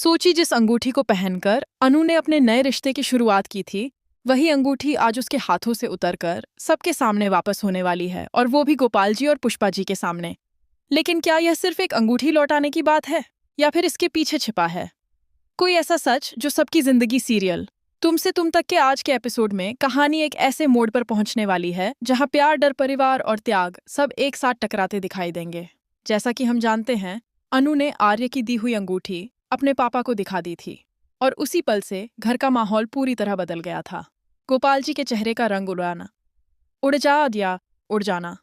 सोची जिस अंगूठी को पहनकर अनु ने अपने नए रिश्ते की शुरुआत की थी, वही अंगूठी आज उसके हाथों से उतरकर सबके सामने वापस होने वाली है, और वो भी गोपाल जी और पुष्पा जी के सामने। लेकिन क्या यह सिर्फ एक अंगूठी लौटाने की बात है, या फिर इसके पीछे छिपा है कोई ऐसा सच जो सबकी जिंदगी सीरियल तुम से तुम तक के आज के एपिसोड में कहानी एक ऐसे मोड़ पर पहुंचने वाली है जहां प्यार, डर, परिवार और त्याग सब एक साथ टकराते दिखाई देंगे। जैसा कि हम जानते हैं, अनु ने आर्य की दी हुई अंगूठी अपने पापा को दिखा दी थी, और उसी पल से घर का माहौल पूरी तरह बदल गया था। गोपाल जी के चेहरे का रंग उड़ जाना,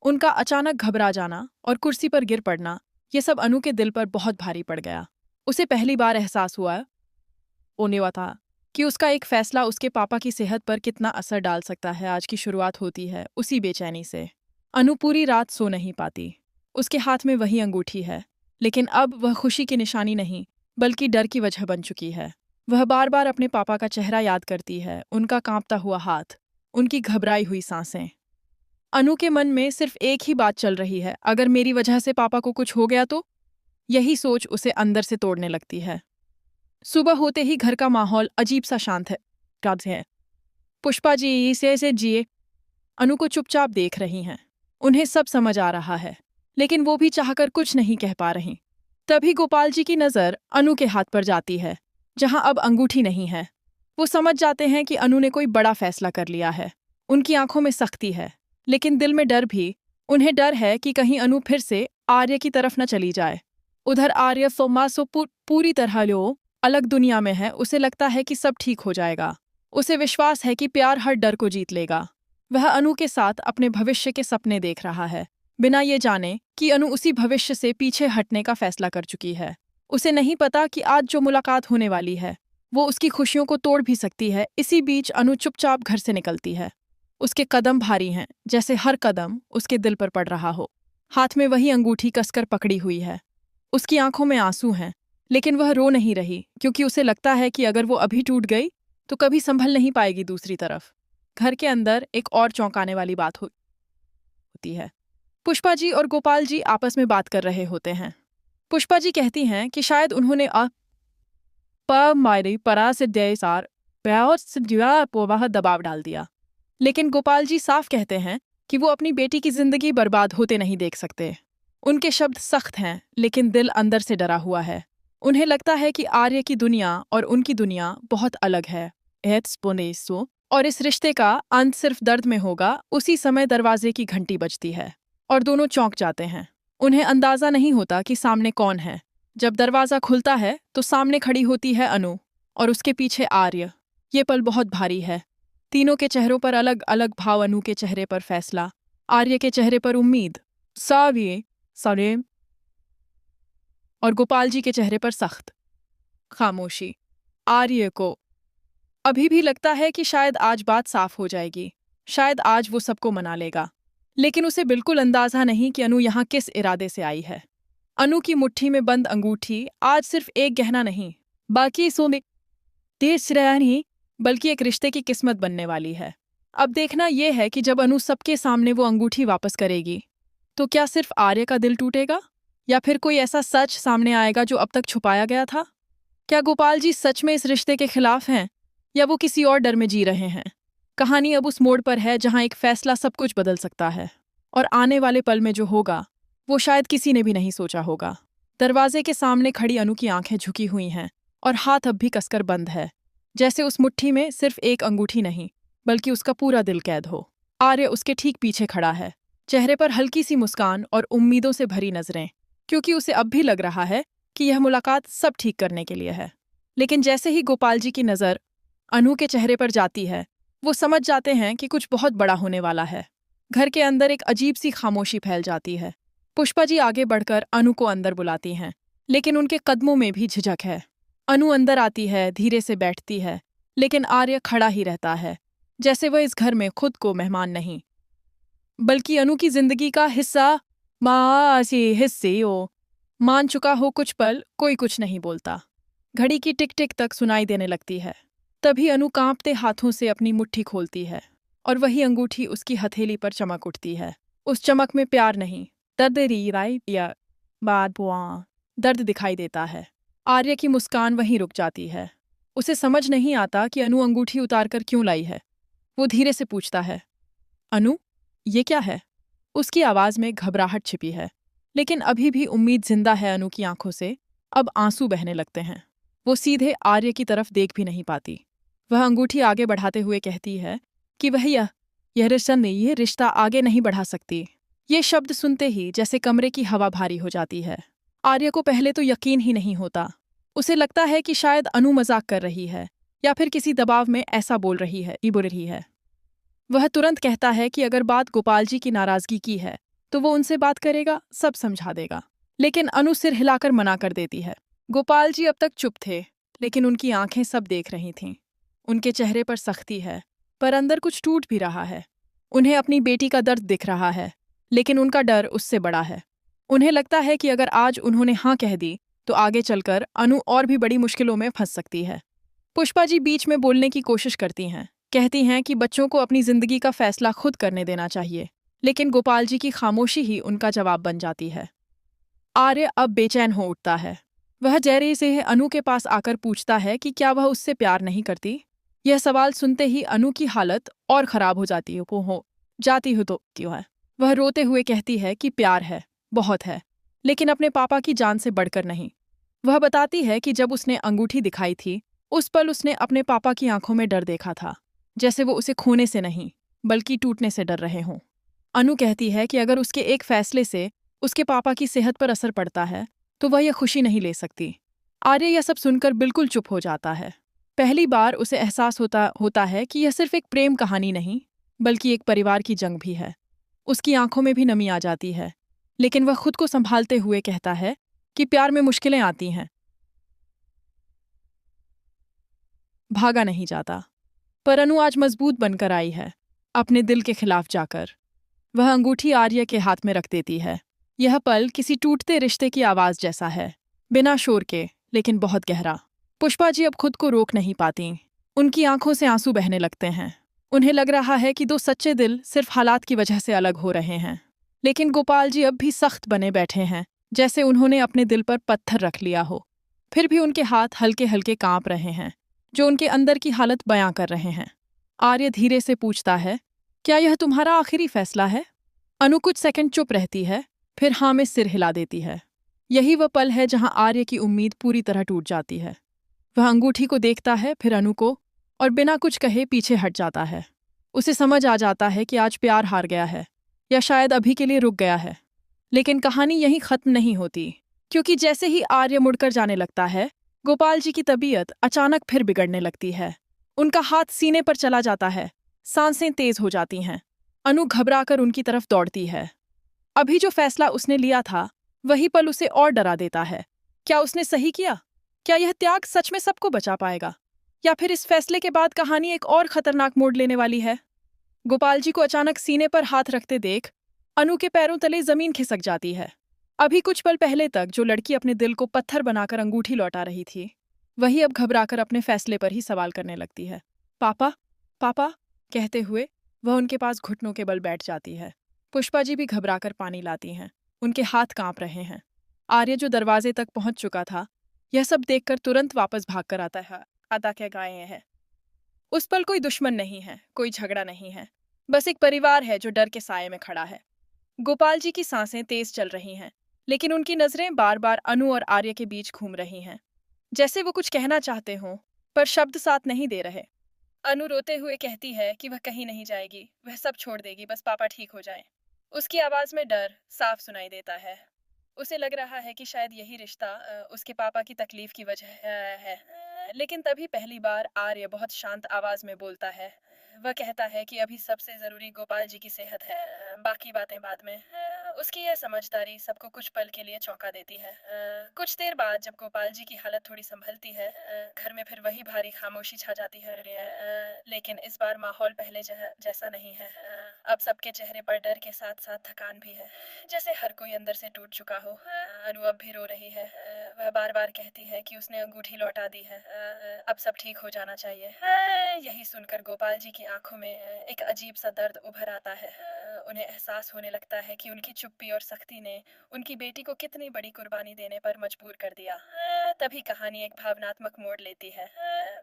उनका अचानक घबरा जाना और कुर्सी पर गिर पड़ना, ये सब अनु के दिल पर बहुत भारी पड़ गया। उसे पहली बार एहसास हुआ था कि उसका एक फैसला उसके पापा की सेहत पर कितना असर डाल सकता है। आज की शुरुआत होती है उसी बेचैनी से। अनु पूरी रात सो नहीं पाती। उसके हाथ में वही अंगूठी है, लेकिन अब वह खुशी की निशानी नहीं बल्कि डर की वजह बन चुकी है। वह बार बार अपने पापा का चेहरा याद करती है, उनका कांपता हुआ हाथ, उनकी घबराई हुई सांसें। अनु के मन में सिर्फ एक ही बात चल रही है, अगर मेरी वजह से पापा को कुछ हो गया तो। यही सोच उसे अंदर से तोड़ने लगती है। सुबह होते ही घर का माहौल अजीब सा शांत है। पुष्पा जी से जिए अनु को चुपचाप देख रही हैं। उन्हें सब समझ आ रहा है, लेकिन वो भी चाहकर कुछ नहीं कह पा रही। तभी गोपाल जी की नज़र अनु के हाथ पर जाती है, जहां अब अंगूठी नहीं है। वो समझ जाते हैं कि अनु ने कोई बड़ा फैसला कर लिया है। उनकी आंखों में सख्ती है, लेकिन दिल में डर भी। उन्हें डर है कि कहीं अनु फिर से आर्य की तरफ न चली जाए। उधर आर्य पूरी तरह अलग दुनिया में है। उसे लगता है कि सब ठीक हो जाएगा। उसे विश्वास है कि प्यार हर डर को जीत लेगा। वह अनु के साथ अपने भविष्य के सपने देख रहा है, बिना ये जाने कि अनु उसी भविष्य से पीछे हटने का फैसला कर चुकी है। उसे नहीं पता कि आज जो मुलाकात होने वाली है वो उसकी खुशियों को तोड़ भी सकती है। इसी बीच अनु चुपचाप घर से निकलती है। उसके कदम भारी हैं, जैसे हर कदम उसके दिल पर पड़ रहा हो। हाथ में वही अंगूठी कसकर पकड़ी हुई है। उसकी आंखों में आंसू हैं, लेकिन वह रो नहीं रही, क्योंकि उसे लगता है कि अगर वो अभी टूट गई तो कभी संभल नहीं पाएगी। दूसरी तरफ घर के अंदर एक और चौंकाने वाली बात होती है। पुष्पा जी और गोपाल जी आपस में बात कर रहे होते हैं। पुष्पा जी कहती हैं कि शायद उन्होंने दबाव डाल दिया, लेकिन गोपाल जी साफ कहते हैं कि वो अपनी बेटी की जिंदगी बर्बाद होते नहीं देख सकते। उनके शब्द सख्त हैं, लेकिन दिल अंदर से डरा हुआ है। उन्हें लगता है कि आर्य की दुनिया और उनकी दुनिया बहुत अलग है। और इस रिश्ते का अंत सिर्फ दर्द में होगा। उसी समय दरवाजे की घंटी बजती है और दोनों चौंक जाते हैं। उन्हें अंदाजा नहीं होता कि सामने कौन है। जब दरवाजा खुलता है तो सामने खड़ी होती है अनु और उसके पीछे आर्य। ये पल बहुत भारी है। तीनों के चेहरों पर अलग अलग भाव। अनु के चेहरे पर फैसला, आर्य के चेहरे पर उम्मीद सरेम और गोपाल जी के चेहरे पर सख्त खामोशी। आर्य को अभी भी लगता है कि शायद आज बात साफ हो जाएगी, शायद आज वो सबको मना लेगा, लेकिन उसे बिल्कुल अंदाजा नहीं कि अनु यहाँ किस इरादे से आई है। अनु की मुट्ठी में बंद अंगूठी आज सिर्फ एक गहना नहीं बल्कि एक रिश्ते की किस्मत बनने वाली है। अब देखना यह है कि जब अनु सबके सामने वो अंगूठी वापस करेगी तो क्या सिर्फ आर्य का दिल टूटेगा, या फिर कोई ऐसा सच सामने आएगा जो अब तक छुपाया गया था। क्या गोपाल जी सच में इस रिश्ते के खिलाफ हैं, या वो किसी और डर में जी रहे हैं। कहानी अब उस मोड़ पर है जहां एक फैसला सब कुछ बदल सकता है, और आने वाले पल में जो होगा वो शायद किसी ने भी नहीं सोचा होगा। दरवाजे के सामने खड़ी अनु की आंखें झुकी हुई हैं और हाथ अब भी कसकर बंद है, जैसे उस मुट्ठी में सिर्फ एक अंगूठी नहीं बल्कि उसका पूरा दिल कैद हो। आर्य उसके ठीक पीछे खड़ा है, चेहरे पर हल्की सी मुस्कान और उम्मीदों से भरी नजरें, क्योंकि उसे अब भी लग रहा है कि यह मुलाकात सब ठीक करने के लिए है। लेकिन जैसे ही गोपाल जी की नज़र अनु के चेहरे पर जाती है, वो समझ जाते हैं कि कुछ बहुत बड़ा होने वाला है। घर के अंदर एक अजीब सी खामोशी फैल जाती है। पुष्पा जी आगे बढ़कर अनु को अंदर बुलाती हैं, लेकिन उनके कदमों में भी झिझक है। अनु अंदर आती है, धीरे से बैठती है, लेकिन आर्य खड़ा ही रहता है, जैसे वह इस घर में खुद को मेहमान नहीं बल्कि अनु की जिंदगी का हिस्सा मान चुका हो। कुछ पल कोई कुछ नहीं बोलता। घड़ी की टिक टिक तक सुनाई देने लगती है। तभी अनु कांपते हाथों से अपनी मुट्ठी खोलती है और वही अंगूठी उसकी हथेली पर चमक उठती है। उस चमक में प्यार नहीं, दर्द दिखाई देता है। आर्य की मुस्कान वहीं रुक जाती है। उसे समझ नहीं आता कि अनु अंगूठी उतारकर क्यों लाई है। वो धीरे से पूछता है, अनु, ये क्या है? उसकी आवाज में घबराहट छिपी है, लेकिन अभी भी उम्मीद जिंदा है। अनु की आंखों से अब आंसू बहने लगते हैं। वो सीधे आर्य की तरफ देख भी नहीं पाती। वह अंगूठी आगे बढ़ाते हुए कहती है कि वह यह रिश्ता नहीं, ये रिश्ता आगे नहीं बढ़ा सकती। ये शब्द सुनते ही जैसे कमरे की हवा भारी हो जाती है। आर्य को पहले तो यकीन ही नहीं होता। उसे लगता है कि शायद अनु मजाक कर रही है या फिर किसी दबाव में ऐसा बोल रही है। वह तुरंत कहता है कि अगर बात गोपाल जी की नाराजगी की है तो वो उनसे बात करेगा, सब समझा देगा। लेकिन अनु सिर हिलाकर मना कर देती है। गोपाल जी अब तक चुप थे, लेकिन उनकी आंखें सब देख रही थीं। उनके चेहरे पर सख्ती है, पर अंदर कुछ टूट भी रहा है। उन्हें अपनी बेटी का दर्द दिख रहा है, लेकिन उनका डर उससे बड़ा है। उन्हें लगता है कि अगर आज उन्होंने हाँ कह दी तो आगे चलकर अनु और भी बड़ी मुश्किलों में फंस सकती है। पुष्पा जी बीच में बोलने की कोशिश करती हैं, कहती हैं कि बच्चों को अपनी जिंदगी का फैसला खुद करने देना चाहिए, लेकिन गोपाल जी की खामोशी ही उनका जवाब बन जाती है। आर्य अब बेचैन हो उठता है। वह जैरे से अनु के पास आकर पूछता है कि क्या वह उससे प्यार नहीं करती। यह सवाल सुनते ही अनु की हालत और खराब हो जाती हो तो क्यों है। वह रोते हुए कहती है कि प्यार है, बहुत है, लेकिन अपने पापा की जान से बढ़कर नहीं। वह बताती है कि जब उसने अंगूठी दिखाई थी, उस पल उसने अपने पापा की आंखों में डर देखा था, जैसे वो उसे खोने से नहीं बल्कि टूटने से डर रहे हों। अनु कहती है कि अगर उसके एक फैसले से उसके पापा की सेहत पर असर पड़ता है तो वह यह खुशी नहीं ले सकती। आर्य यह सब सुनकर बिल्कुल चुप हो जाता है। पहली बार उसे एहसास होता है कि यह सिर्फ एक प्रेम कहानी नहीं, बल्कि एक परिवार की जंग भी है। उसकी आंखों में भी नमी आ जाती है, लेकिन वह खुद को संभालते हुए कहता है कि प्यार में मुश्किलें आती हैं, भागा नहीं जाता। पर अनु आज मजबूत बनकर आई है, अपने दिल के खिलाफ जाकर। वह अंगूठी आर्य के हाथ में रख देती है। यह पल किसी टूटते रिश्ते की आवाज जैसा है, बिना शोर के, लेकिन बहुत गहरा। पुष्पा जी अब खुद को रोक नहीं पाती। उनकी आंखों से आंसू बहने लगते हैं। उन्हें लग रहा है कि दो सच्चे दिल सिर्फ हालात की वजह से अलग हो रहे हैं। लेकिन गोपाल जी अब भी सख्त बने बैठे हैं, जैसे उन्होंने अपने दिल पर पत्थर रख लिया हो। फिर भी उनके हाथ हल्के हल्के कांप रहे हैं, जो उनके अंदर की हालत बयां कर रहे हैं। आर्य धीरे से पूछता है, क्या यह तुम्हारा आखिरी फैसला है? अनु कुछ सेकंड चुप रहती है, फिर हाँ में सिर हिला देती है। यही वह पल है जहां आर्य की उम्मीद पूरी तरह टूट जाती है। वह अंगूठी को देखता है, फिर अनु को, और बिना कुछ कहे पीछे हट जाता है। उसे समझ आ जाता है कि आज प्यार हार गया है, या शायद अभी के लिए रुक गया है। लेकिन कहानी यहीं खत्म नहीं होती, क्योंकि जैसे ही आर्य मुड़कर जाने लगता है, गोपाल जी की तबीयत अचानक फिर बिगड़ने लगती है। उनका हाथ सीने पर चला जाता है, सांसें तेज हो जाती हैं। अनु घबराकर उनकी तरफ दौड़ती है। अभी जो फैसला उसने लिया था, वही पल उसे और डरा देता है। क्या उसने सही किया? क्या यह त्याग सच में सबको बचा पाएगा? या फिर इस फैसले के बाद कहानी एक और खतरनाक मोड़ लेने वाली है? गोपाल जी को अचानक सीने पर हाथ रखते देख अनु के पैरों तले जमीन खिसक जाती है। अभी कुछ पल पहले तक जो लड़की अपने दिल को पत्थर बनाकर अंगूठी लौटा रही थी, वही अब घबराकर अपने फैसले पर ही सवाल करने लगती है। पापा, पापा कहते हुए वह उनके पास घुटनों के बल बैठ जाती है। पुष्पा जी भी घबराकर पानी लाती हैं। उनके हाथ कांप रहे हैं। आर्य जो दरवाजे तक पहुंच चुका था, यह सब देखकर तुरंत वापस भागकर आता है। आता क्या गाये है। उस पल कोई दुश्मन नहीं है, कोई झगड़ा नहीं है, बस एक परिवार है जो डर के साये में खड़ा है। गोपाल जी की सांसें तेज चल रही हैं, लेकिन उनकी नजरें बार बार अनु और आर्य के बीच घूम रही हैं, जैसे वो कुछ कहना चाहते हों, पर शब्द साथ नहीं दे रहे। अनु रोते हुए कहती है कि वह कहीं नहीं जाएगी, वह सब छोड़ देगी, बस पापा ठीक हो जाएं। उसकी आवाज में डर साफ सुनाई देता है। उसे लग रहा है कि शायद यही रिश्ता उसके पापा की तकलीफ की वजह है। लेकिन तभी पहली बार आर्य बहुत शांत आवाज में बोलता है। वह कहता है कि अभी सबसे जरूरी गोपाल जी की सेहत है, बाकी बातें बाद में। उसकी यह समझदारी सबको कुछ पल के लिए चौंका देती है। कुछ देर बाद जब गोपाल जी की हालत थोड़ी संभलती है, घर में फिर वही भारी खामोशी छा जाती है। लेकिन इस बार माहौल पहले जैसा नहीं है। अब सबके चेहरे पर डर के साथ साथ थकान भी है, जैसे हर कोई अंदर से टूट चुका हो। अनु अब भी रो रही है। वह बार बार कहती है कि उसने अंगूठी लौटा दी है, अब सब ठीक हो जाना चाहिए। यही सुनकर गोपाल जी की आंखों में एक अजीब सा दर्द उभर आता है। उन्हें एहसास होने लगता है कि उनकी चुप्पी और सख्ती ने उनकी बेटी को कितनी बड़ी कुर्बानी देने पर मजबूर कर दिया। तभी कहानी एक भावनात्मक मोड़ लेती है।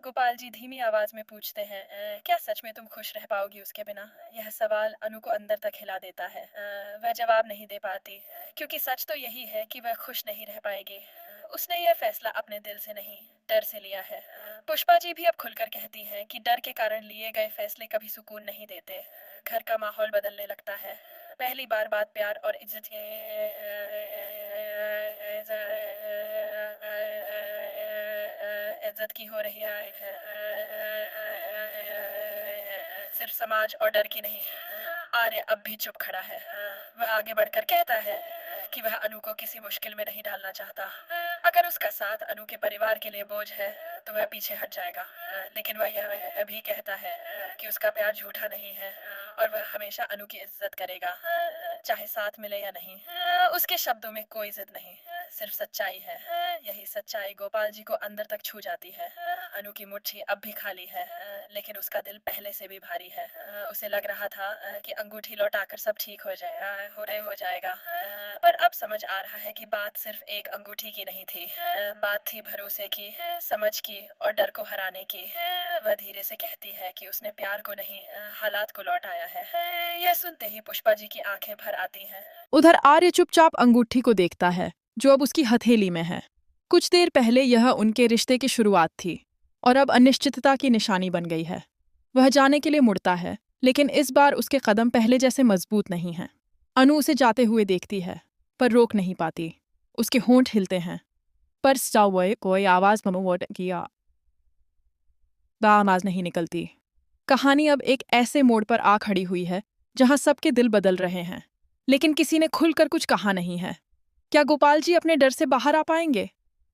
गोपाल जी धीमी आवाज में पूछते हैं, क्या सच में तुम खुश रह पाओगी उसके बिना? यह सवाल अनु को अंदर तक हिला देता है। वह जवाब नहीं दे पाती, क्योंकि सच तो यही है कि वह खुश नहीं रह पाएगी। उसने यह फैसला अपने दिल से नहीं, डर से लिया है। पुष्पा जी भी अब खुलकर कहती हैं कि डर के कारण लिए गए फैसले कभी सुकून नहीं देते। घर का माहौल बदलने लगता है। पहली बार बात प्यार और इज्जत की हो रही है, सिर्फ समाज और डर की नहीं। आर्य अब भी चुप खड़ा है। वह आगे बढ़कर कहता है कि वह अनु को किसी मुश्किल में नहीं डालना चाहता। अगर उसका साथ अनु के परिवार के लिए बोझ है तो वह पीछे हट जाएगा। लेकिन वह यह भी कहता है कि उसका प्यार झूठा नहीं है और वह हमेशा अनु की इज्जत करेगा, चाहे साथ मिले या नहीं। उसके शब्दों में कोई जिद नहीं, सिर्फ सच्चाई है। यही सच्चाई गोपाल जी को अंदर तक छू जाती है। अनु की मुट्ठी अब भी खाली है, लेकिन उसका दिल पहले से भी भारी है। उसे लग रहा था कि अंगूठी लौटाकर सब ठीक हो जाएगा, पर अब समझ आ रहा है कि बात सिर्फ एक अंगूठी की नहीं थी। बात थी भरोसे की, समझ की और डर को हराने की। वह धीरे से कहती है कि उसने प्यार को नहीं, हालात को लौटाया है। यह सुनते ही पुष्पा जी की आंखें भर आती हैं। उधर आर्य चुपचाप अंगूठी को देखता है, जो अब उसकी हथेली में है। कुछ देर पहले यह उनके रिश्ते की शुरुआत थी और अब अनिश्चितता की निशानी बन गई है। वह जाने के लिए मुड़ता है, लेकिन इस बार उसके कदम पहले जैसे मजबूत नहीं हैं। अनु उसे जाते हुए देखती है, पर रोक नहीं पाती। उसके होंठ हिलते हैं, पर कोई आवाज किया आवाज नहीं निकलती। कहानी अब एक ऐसे मोड़ पर आ खड़ी हुई है जहां सबके दिल बदल रहे हैं, लेकिन किसी ने खुलकर कुछ कहा नहीं है। क्या गोपाल जी अपने डर से बाहर आ पाएंगे?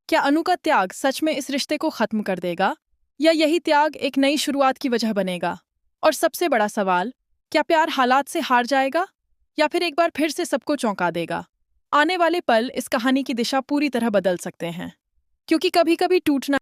क्या अनु का त्याग सच में इस रिश्ते को खत्म कर देगा, या यही त्याग एक नई शुरुआत की वजह बनेगा? और सबसे बड़ा सवाल, क्या प्यार हालात से हार जाएगा या फिर एक बार फिर से सबको चौंका देगा? आने वाले पल इस कहानी की दिशा पूरी तरह बदल सकते हैं, क्योंकि कभी-कभी टूटना